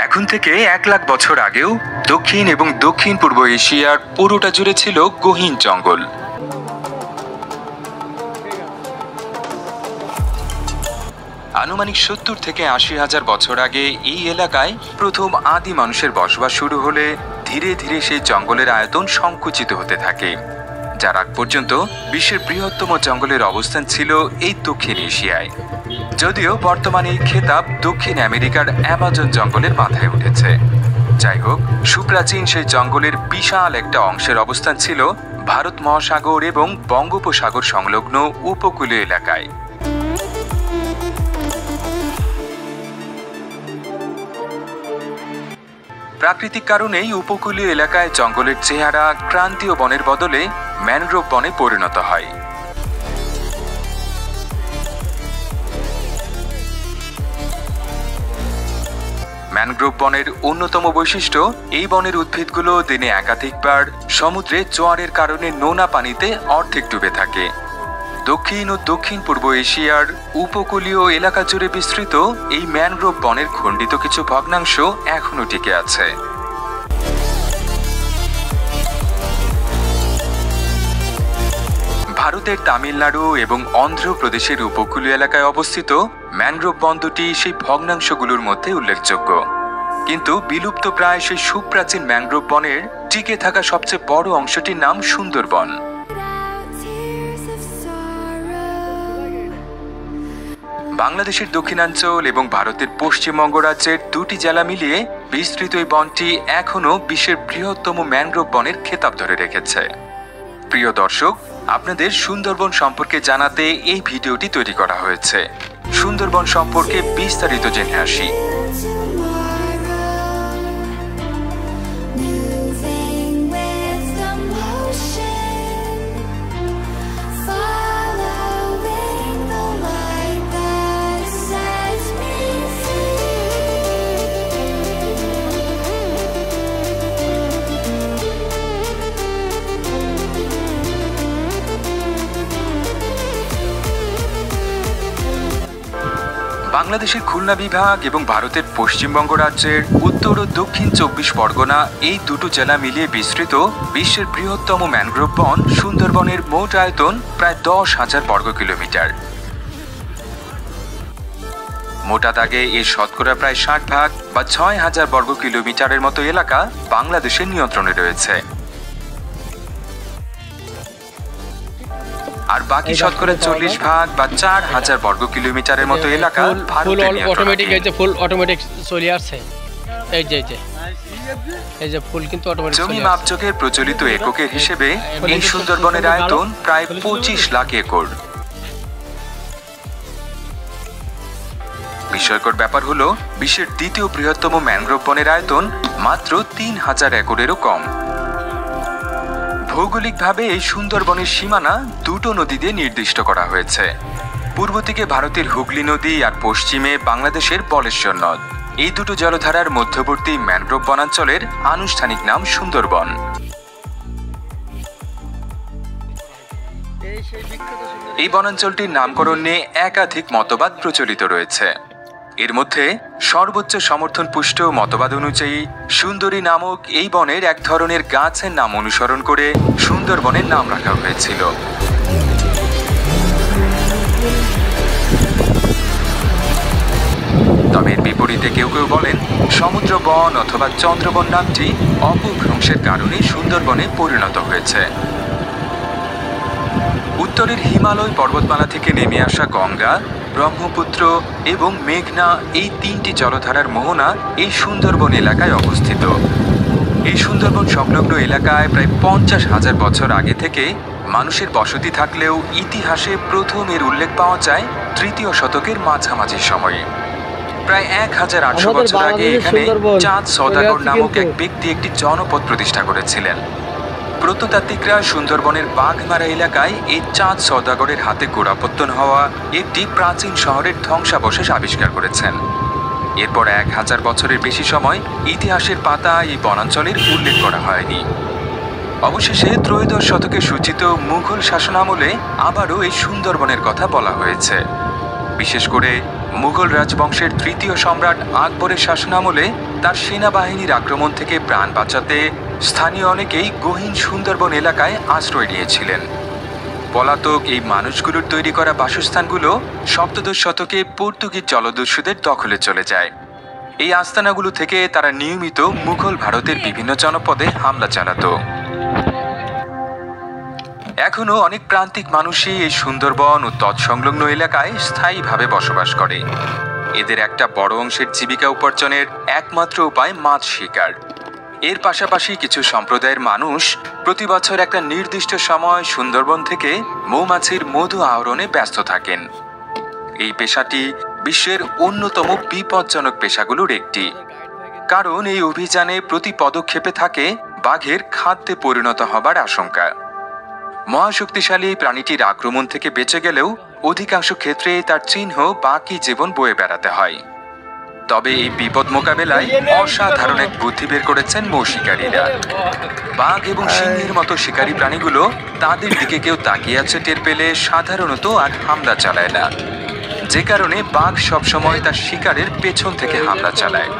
এখন থেকে 1 লাখ বছর আগেও দক্ষিণ এবং দক্ষিণ পূর্ব এশিয়ার পুরোটা জুড়ে ছিল গহীন জঙ্গল। আনুমানিক 70 থেকে 80 হাজার বছর আগে এই এলাকায় প্রথম আদি মানুষের বসবাস শুরু হলে ধীরে ধীরে সেই জঙ্গলের আয়তন সংকুচিত হতে থাকে, যার আগ পর্যন্ত বিশ্বের বৃহত্তম জঙ্গলের অবস্থান ছিল এই দক্ষিণ এশিয়ায়। যদিও বর্তমানে এই খেতাব দক্ষিণ আমেরিকার অ্যামাজন জঙ্গলের মাথায় উঠেছে। যাই হোক, সুপ্রাচীন সেই জঙ্গলের বিশাল একটা অংশের অবস্থান ছিল ভারত মহাসাগর এবং বঙ্গোপসাগর সংলগ্ন উপকূলীয় এলাকায়। প্রাকৃতিক কারণেই উপকূলীয় এলাকায় জঙ্গলের চেহারা ক্রান্তীয় বনের বদলে ম্যানগ্রোভ বনে পরিণত হয়। ম্যানগ্রোভ বনের অন্যতম বৈশিষ্ট্য, এই বনের উদ্ভিদগুলো দিনে একাধিকবার সমুদ্রে জোয়ারের কারণে নোনা পানিতে অর্ধেক ডুবে থাকে। দক্ষিণ ও দক্ষিণ পূর্ব এশিয়ার উপকূলীয় এলাকা জুড়ে বিস্তৃত এই ম্যানগ্রোভ বনের খণ্ডিত কিছু ভগ্নাংশ এখনো টিকে আছে। ভারতের তামিলনাড়ু এবং অন্ধ্রপ্রদেশের উপকূলীয় এলাকায় অবস্থিত ম্যানগ্রোভ বন দুটি সেই ভগ্নাংশগুলোর মধ্যে উল্লেখযোগ্য। কিন্তু বিলুপ্ত প্রায় সেই সুপ্রাচীন ম্যানগ্রোভ বনের টিকে থাকা সবচেয়ে বড় অংশটির নাম সুন্দরবন। বাংলাদেশের দক্ষিণাঞ্চল এবং ভারতের পশ্চিমবঙ্গ রাজ্যের দুটি জেলা মিলিয়ে বিস্তৃত এই বনটি এখনও বিশ্বের বৃহত্তম ম্যানগ্রোভ বনের খেতাব ধরে রেখেছে। প্রিয় দর্শক, আপনাদের সুন্দরবন সম্পর্কে জানাতে এই ভিডিওটি তৈরি করা হয়েছে। সুন্দরবন সম্পর্কে বিস্তারিত জেনে আসি। বাংলাদেশের খুলনা বিভাগ এবং ভারতের পশ্চিমবঙ্গ রাজ্যের উত্তর ও দক্ষিণ 24 পরগনা এই দুটো জেলা মিলিয়ে বিস্তৃত বিশ্বের বৃহত্তম ম্যানগ্রোভ বন সুন্দরবনের মোট আয়তন প্রায় 10,000 বর্গ কিলোমিটার। মোটা দাগে এর শতকরা প্রায় 60% বা 6,000 বর্গ কিলোমিটারের মতো এলাকা বাংলাদেশের নিয়ন্ত্রণে রয়েছে, আর বাকি শতকরা 40% বা 4,000 বর্গ কিলোমিটারের মতো এলাকা ভারতের নিয়ন্ত্রণে। ফুল অটোমেটিক চলে আসছে। এই যে ফুল কিন্তু অটোমেটিক। জমি মাপজোকের প্রচলিত এককের হিসেবে এই সুন্দরবনের আয়তন প্রায় 25 লাখ একর। বিস্ময়কর ব্যাপার হলো, বিশ্বের দ্বিতীয় বৃহত্তম ম্যানগ্রোভ বনের আয়তন মাত্র 3,000 একরেরও কম। ভৌগোলিকভাবে এই সুন্দরবনের সীমানা দুটো নদী দিয়ে নির্দিষ্ট করা হয়েছে। পূর্ব দিকে ভারতের হুগলি নদী আর পশ্চিমে বাংলাদেশের বলেশ্বর নদ। এই দুটো জলধারার মধ্যবর্তী ম্যানগ্রোভ বনাঞ্চলের আনুষ্ঠানিক নাম সুন্দরবন। এই বনাঞ্চলটির নামকরণ নিয়ে একাধিক মতবাদ প্রচলিত রয়েছে। এর মধ্যে সর্বোচ্চ সমর্থন পুষ্ট মতবাদ অনুযায়ী সুন্দরী নামক এই বনের এক ধরনের গাছের নাম অনুসরণ করে সুন্দরবনের নাম রাখা হয়েছিল। তবে এর বিপরীতে কেউ কেউ বলেন সমুদ্র বন অথবা চন্দ্রবন নামটি অপভ্রংশের কারণে সুন্দরবনে পরিণত হয়েছে। উত্তরের হিমালয় পর্বতমালা থেকে নেমে আসা গঙ্গা, ব্রহ্মপুত্র এবং মেঘনা এই তিনটি জলধারার মোহনা এই সুন্দরবন এলাকায় অবস্থিত। এই সুন্দরবন সংলগ্ন এলাকায় প্রায় 50,000 বছর আগে থেকে মানুষের বসতি থাকলেও ইতিহাসে প্রথম এর উল্লেখ পাওয়া যায় 3য় শতকের মাঝামাঝি সময়ে। প্রায় 1800 বছর আগে এখানে চাঁদ সওদাগর নামক এক ব্যক্তি একটি জনপদ প্রতিষ্ঠা করেছিলেন। প্রত্নতাত্ত্বিকরা সুন্দরবনের বাঘমারা এলাকায় এই চাঁদ সওদাগরের হাতে গোড়াপত্তন হওয়া একটি প্রাচীন শহরের ধ্বংসাবশেষ আবিষ্কার করেছেন। এরপর 1000 বছরের বেশি সময় ইতিহাসের পাতায় এই বনাঞ্চলের উল্লেখ করা হয়নি। অবশেষে ত্রয়োদশ শতকে সূচিত মুঘল শাসনামলে আবারও এই সুন্দরবনের কথা বলা হয়েছে। বিশেষ করে মুঘল রাজবংশের তৃতীয় সম্রাট আকবরের শাসনামলে তার সেনাবাহিনীর আক্রমণ থেকে প্রাণ বাঁচাতে স্থানীয় অনেকেই গহীন সুন্দরবন এলাকায় আশ্রয় নিয়েছিলেন। পলাতক এই মানুষগুলোর তৈরি করা বাসস্থানগুলো সপ্তদশ শতকে পর্তুগিজ জলদস্যুদের দখলে চলে যায়। এই আস্তানাগুলো থেকে তারা নিয়মিত মুঘল ভারতের বিভিন্ন জনপদে হামলা চালাতো। এখনো অনেক প্রান্তিক মানুষই এই সুন্দরবন ও তৎসংলগ্ন এলাকায় স্থায়ীভাবে বসবাস করে। এদের একটা বড় অংশের জীবিকা উপার্জনের একমাত্র উপায় মাছ শিকার। এর পাশাপাশি কিছু সম্প্রদায়ের মানুষ প্রতি বছর একটা নির্দিষ্ট সময় সুন্দরবন থেকে মৌমাছির মধু আহরণে ব্যস্ত থাকেন। এই পেশাটি বিশ্বের অন্যতম বিপজ্জনক পেশাগুলোর একটি, কারণ এই অভিযানে প্রতি পদক্ষেপে থাকে বাঘের খাদ্যে পরিণত হবার আশঙ্কা। মহাশক্তিশালী এই প্রাণীটির আক্রমণ থেকে বেঁচে গেলেও অধিকাংশ ক্ষেত্রে তার চিহ্ন বাকি জীবন বয়ে বেড়াতে হয়। তবে এই বিপদ মোকাবেলায় অসাধারণ এক বুদ্ধি বের করেছেন মৌ শিকারীরা। বাঘ এবং সিংহের মতো শিকারী প্রাণীগুলো তাদের দিকে কেউ তাকিয়ে আছে টের পেলে সাধারণত আর হামলা চালায় না, যে কারণে বাঘ সবসময় তার শিকারের পেছন থেকে হামলা চালায়।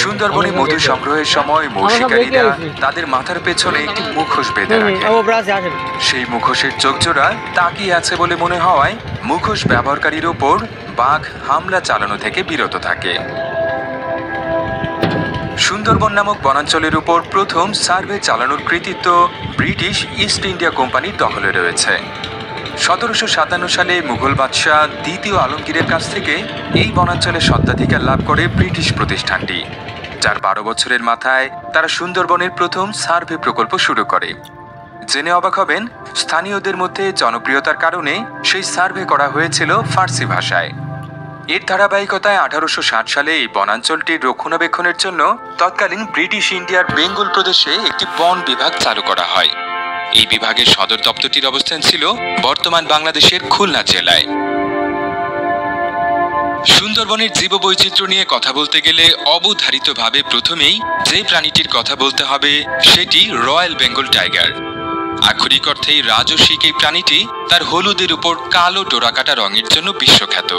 সুন্দরবনে মধু সংগ্রহের সময় মৌ শিকারীরা তাদের মাথার পেছনে একটি মুখোশ বেঁধে রাখে। সেই মুখোশের চোখজোড়া তাকিয়ে আছে বলে মনে হওয়ায় মুখোশ ব্যবহারকারীর ওপর বাঘ হামলা চালানো থেকে বিরত থাকে। সুন্দরবন নামক বনাঞ্চলের উপর প্রথম সার্ভে চালানোর কৃতিত্ব ব্রিটিশ ইস্ট ইন্ডিয়া কোম্পানির দখলে রয়েছে। 1757 সালে মুঘল বাদশাহ দ্বিতীয় আলমগীরের কাছ থেকে এই বনাঞ্চলের স্বত্বাধিকার লাভ করে ব্রিটিশ প্রতিষ্ঠানটি, যার 12 বছরের মাথায় তারা সুন্দরবনের প্রথম সার্ভে প্রকল্প শুরু করে। জেনে অবাক হবেন, স্থানীয়দের মধ্যে জনপ্রিয়তার কারণে সেই সার্ভে করা হয়েছিল ফার্সি ভাষায়। এর ধারাবাহিকতায় 1860 সালে এই বনাঞ্চলটির রক্ষণাবেক্ষণের জন্য তৎকালীন ব্রিটিশ ইন্ডিয়ার বেঙ্গল প্রদেশে একটি বন বিভাগ চালু করা হয়। এই বিভাগের সদর দপ্তরটির অবস্থান ছিল বর্তমান বাংলাদেশের খুলনা জেলায়। সুন্দরবনের জীববৈচিত্র্য নিয়ে কথা বলতে গেলে অবধারিতভাবে প্রথমেই যে প্রাণীটির কথা বলতে হবে সেটি রয়্যাল বেঙ্গল টাইগার। আক্ষরিক অর্থেই রাজসিক এই প্রাণীটি তার হলুদের উপর কালো ডোরাকাটা রঙের জন্য বিশ্বখ্যাত।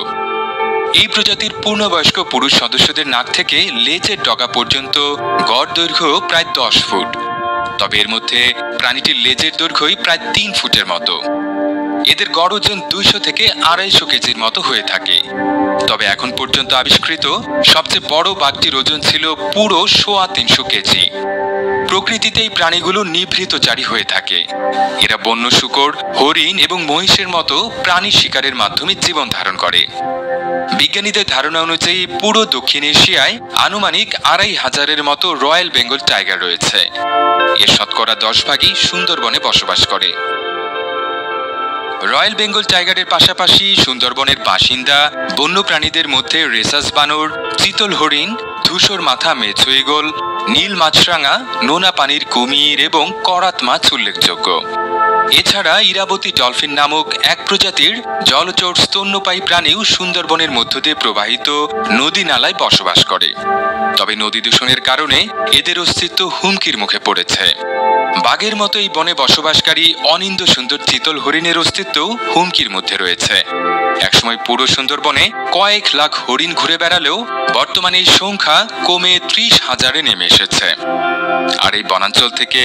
এই প্রজাতির পূর্ণবয়স্ক পুরুষ সদস্যদের নাক থেকে লেজের ডগা পর্যন্ত গড় দৈর্ঘ্য প্রায় 10 ফুট। তবে এর মধ্যে প্রাণীটির লেজের দৈর্ঘ্যই প্রায় 3 ফুটের মতো। এদের গড় ওজন 200 থেকে 250 কেজির মতো হয়ে থাকে। তবে এখন পর্যন্ত আবিষ্কৃত সবচেয়ে বড় বাঘটির ওজন ছিল পুরো 350 কেজি। প্রকৃতিতে এই প্রাণীগুলো নিভৃতচারী হয়ে থাকে। এরা বন্য শূকর, হরিণ এবং মহিষের মতো প্রাণী শিকারের মাধ্যমে জীবন ধারণ করে। বিজ্ঞানীদের ধারণা অনুযায়ী পুরো দক্ষিণ এশিয়ায় আনুমানিক 2500-এর মতো রয়্যাল বেঙ্গল টাইগার রয়েছে। এর শতকরা 10 ভাগই সুন্দরবনে বসবাস করে। রয়্যাল বেঙ্গল টাইগারের পাশাপাশি সুন্দরবনের বাসিন্দা বন্যপ্রাণীদের মধ্যে রেসাস বানর, চিতল হরিণ, ধূসর মাথা মেছো ঈগল, নীল মাছরাঙা, নোনা পানির কুমির এবং করাত মাছ উল্লেখযোগ্য। এছাড়া ইরাবতী ডলফিন নামক এক প্রজাতির জলচর স্তন্যপায়ী প্রাণীও সুন্দরবনের মধ্য দিয়ে প্রবাহিত নদী নালায় বসবাস করে। তবে নদী দূষণের কারণে এদের অস্তিত্ব হুমকির মুখে পড়েছে। বাঘের মতো এই বনে বসবাসকারী অনিন্দ্য সুন্দর চিতল হরিণের অস্তিত্বও হুমকির মধ্যে রয়েছে। একসময় পুরো সুন্দরবনে কয়েক লাখ হরিণ ঘুরে বেড়ালেও বর্তমানে এই সংখ্যা কমে 30,000-এ নেমে এসেছে। আর এই বনাঞ্চল থেকে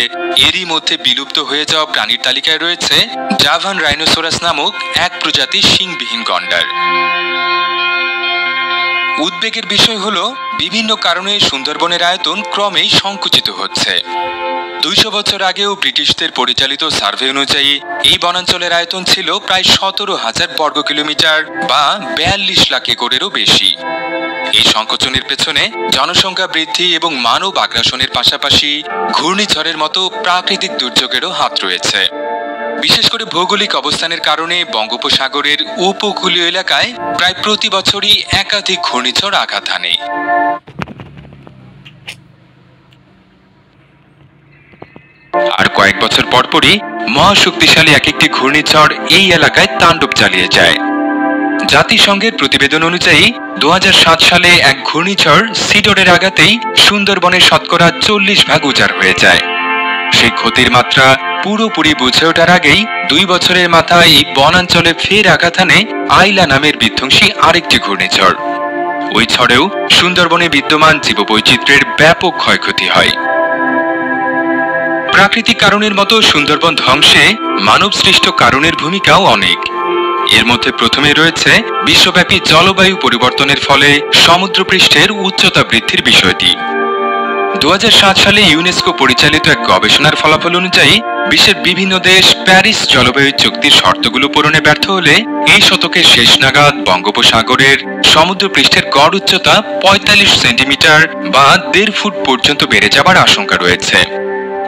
এরই মধ্যে বিলুপ্ত হয়ে যাওয়া প্রাণীর তালিকায় রয়েছে জাভান রাইনোসোরাস নামক এক প্রজাতির শিংবিহীন গন্ডার। উদ্বেগের বিষয় হলো বিভিন্ন কারণে সুন্দরবনের আয়তন ক্রমেই সংকুচিত হচ্ছে। 200 বছর আগেও ব্রিটিশদের পরিচালিত সার্ভে অনুযায়ী এই বনাঞ্চলের আয়তন ছিল প্রায় 17,000 বর্গ কিলোমিটার বা 42 লাখ একরেরও বেশি। এই সংকোচনের পেছনে জনসংখ্যা বৃদ্ধি এবং মানব আগ্রাসনের পাশাপাশি ঘূর্ণিঝড়ের মতো প্রাকৃতিক দুর্যোগেরও হাত রয়েছে। বিশেষ করে ভৌগোলিক অবস্থানের কারণে বঙ্গোপসাগরের উপকূলীয় এলাকায় প্রায় প্রতি বছরই একাধিক ঘূর্ণিঝড় আঘাত হানে। আর কয়েক বছর পরপরই মহাশক্তিশালী এক একটি ঘূর্ণিঝড় এই এলাকায় তাণ্ডব চালিয়ে যায়। জাতিসংঘের প্রতিবেদন অনুযায়ী 2007 সালে এক ঘূর্ণিঝড় সিডরের আঘাতেই সুন্দরবনের শতকরা 40 ভাগ উজাড় হয়ে যায়। সেই ক্ষতির মাত্রা পুরোপুরি বুঝে ওঠার আগেই 2 বছরের মাথায় এই বনাঞ্চলে ফের আঘাত হানে আইলা নামের বিধ্বংসী আরেকটি ঘূর্ণিঝড়। ওই ঝড়েও সুন্দরবনে বিদ্যমান জীববৈচিত্র্যের ব্যাপক ক্ষয়ক্ষতি হয়। প্রাকৃতিক কারণের মতো সুন্দরবন ধ্বংসে মানব সৃষ্ট কারণের ভূমিকাও অনেক। এর মধ্যে প্রথমে রয়েছে বিশ্বব্যাপী জলবায়ু পরিবর্তনের ফলে সমুদ্রপৃষ্ঠের উচ্চতা বৃদ্ধির বিষয়টি। 2007 সালে ইউনেস্কো পরিচালিত এক গবেষণার ফলাফল অনুযায়ী বিশ্বের বিভিন্ন দেশ প্যারিস জলবায়ু চুক্তির শর্তগুলো পূরণে ব্যর্থ হলে এই শতকের শেষ নাগাদ বঙ্গোপসাগরের সমুদ্রপৃষ্ঠের গড় উচ্চতা 45 সেন্টিমিটার বা 1.5 ফুট পর্যন্ত বেড়ে যাবার আশঙ্কা রয়েছে।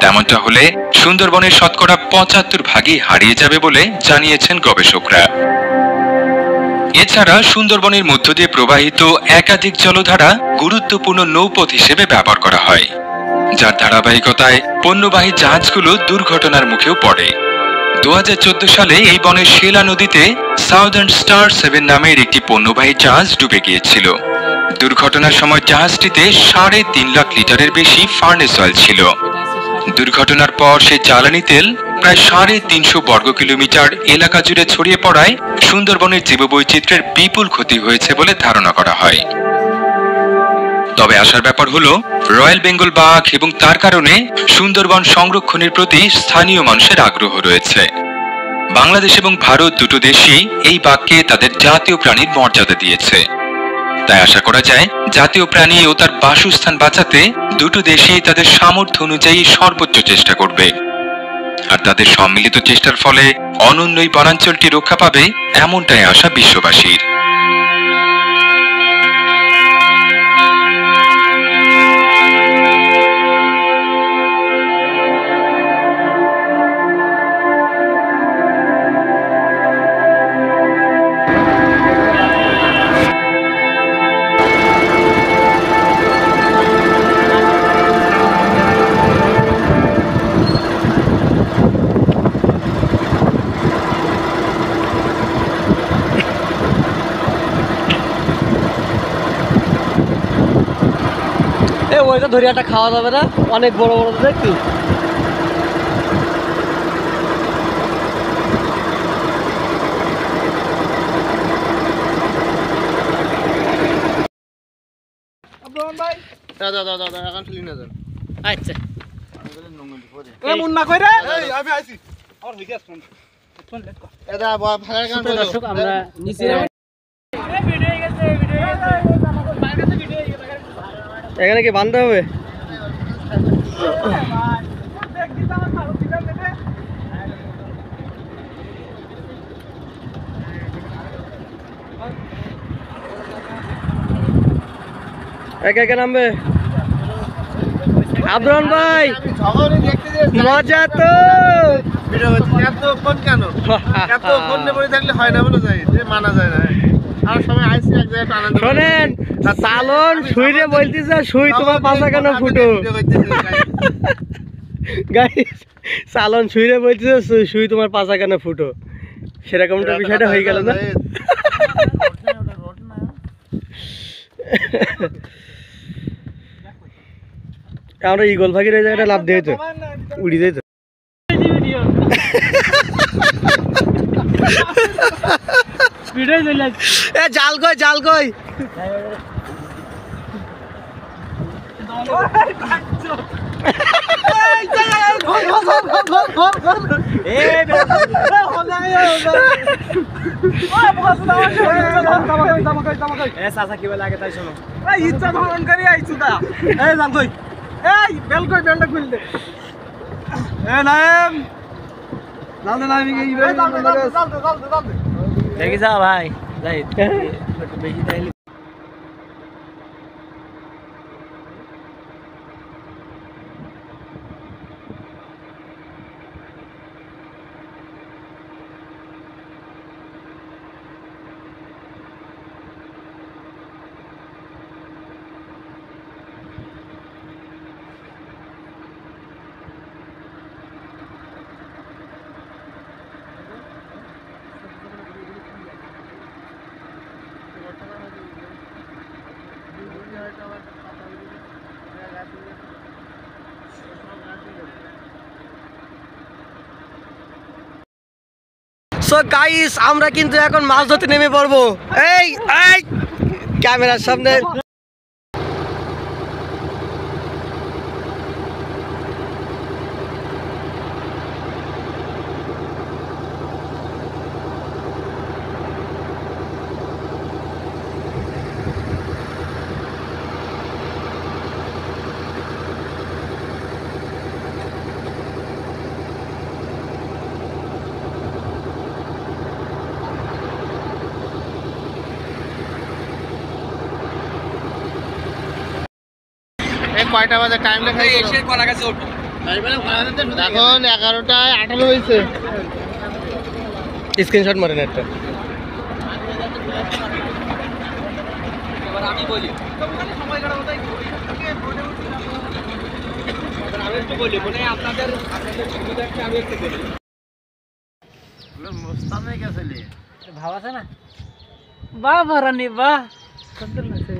তেমনটা হলে সুন্দরবনের শতকরা 75 ভাগই হারিয়ে যাবে বলে জানিয়েছেন গবেষকরা। এছাড়া সুন্দরবনের মধ্য দিয়ে প্রবাহিত একাধিক জলধারা গুরুত্বপূর্ণ নৌপথ হিসেবে ব্যবহার করা হয়, যার ধারাবাহিকতায় পণ্যবাহী জাহাজগুলো দুর্ঘটনার মুখেও পড়ে। 2014 সালে এই বনের শেলা নদীতে সাউদার্ন স্টার 7 নামের একটি পণ্যবাহী জাহাজ ডুবে গিয়েছিল। দুর্ঘটনার সময় জাহাজটিতে 3.5 লাখ লিটারের বেশি ফার্নেস অয়েল ছিল। দুর্ঘটনার পর সেই জ্বালানি তেল প্রায় 350 বর্গ কিলোমিটার এলাকা জুড়ে ছড়িয়ে পড়ায় সুন্দরবনের জীববৈচিত্র্যের বিপুল ক্ষতি হয়েছে বলে ধারণা করা হয়। তবে আসার ব্যাপার হলো, রয়্যাল বেঙ্গল বাঘ এবং তার কারণে সুন্দরবন সংরক্ষণের প্রতি স্থানীয় মানুষের আগ্রহ রয়েছে। বাংলাদেশ এবং ভারত দুটো দেশই এই বাঘকে তাদের জাতীয় প্রাণীর মর্যাদা দিয়েছে। তাই আশা করা যায় জাতীয় প্রাণী ও তার বাসস্থান বাঁচাতে দুটো দেশই তাদের সামর্থ্য অনুযায়ী সর্বোচ্চ চেষ্টা করবে। আর তাদের সম্মিলিত চেষ্টার ফলে অনন্য এই বনাঞ্চলটি রক্ষা পাবে, এমনটাই আশা বিশ্ববাসীর। ওইটা ধরে একটা খাওয়া যাবে না, অনেক বড় বড় দেখছি। আচ্ছা আমরা নিচে এখানে কি বাঁধতে হবে? একে একে নামবে। আব্দুল ভাই মজা তো এতক্ষণ কেন? এতক্ষণ পরে থাকলে হয় না বলে যায়, মানা যায় না। আর সবাই আইসি এক জায়গায় আনন্দ। শোনেন, চালন শুইরে বলতেছে শুই তোমার পাশা কেন ফুটো। গাইস, চালন শুইরে বলতেছে শুই তোমার পাশা কেন ফুটো। সেরকমটা বিষয়টা হয়ে গেল না? আমরা ইগল ভাগির এই জায়গাটা লাভ দিয়ে তো উড়ি যেত। জাল কই, জাল কই? কি বলে আগে তাই শোনো, ইচ্ছা ধরন করি আইছু তা জাল কই? এই বেল কই, বেলটা খুল দে। নাম জাল দে, নামি গই দেখি যা ভাই যাই বেশি তাইলে। সো গাইস আমরা কিন্তু এখন মাছ ধরতে নেমে পড়বো। এই এই ক্যামেরার সামনে কয়টা বাজে টাইম লেখা এসে কলা গাছে উঠবো। এখন 11:18 হয়েছে। স্ক্রিনশট মারেন একটা। এবার আমি বলি আমি একটু বলি মানে আপনাদের সুবিধার্থে আমি একটু বলি মোস্তামে গেছিলি ভাব আছে না বাহ ভরানি বাহ সুন্দর লাগছে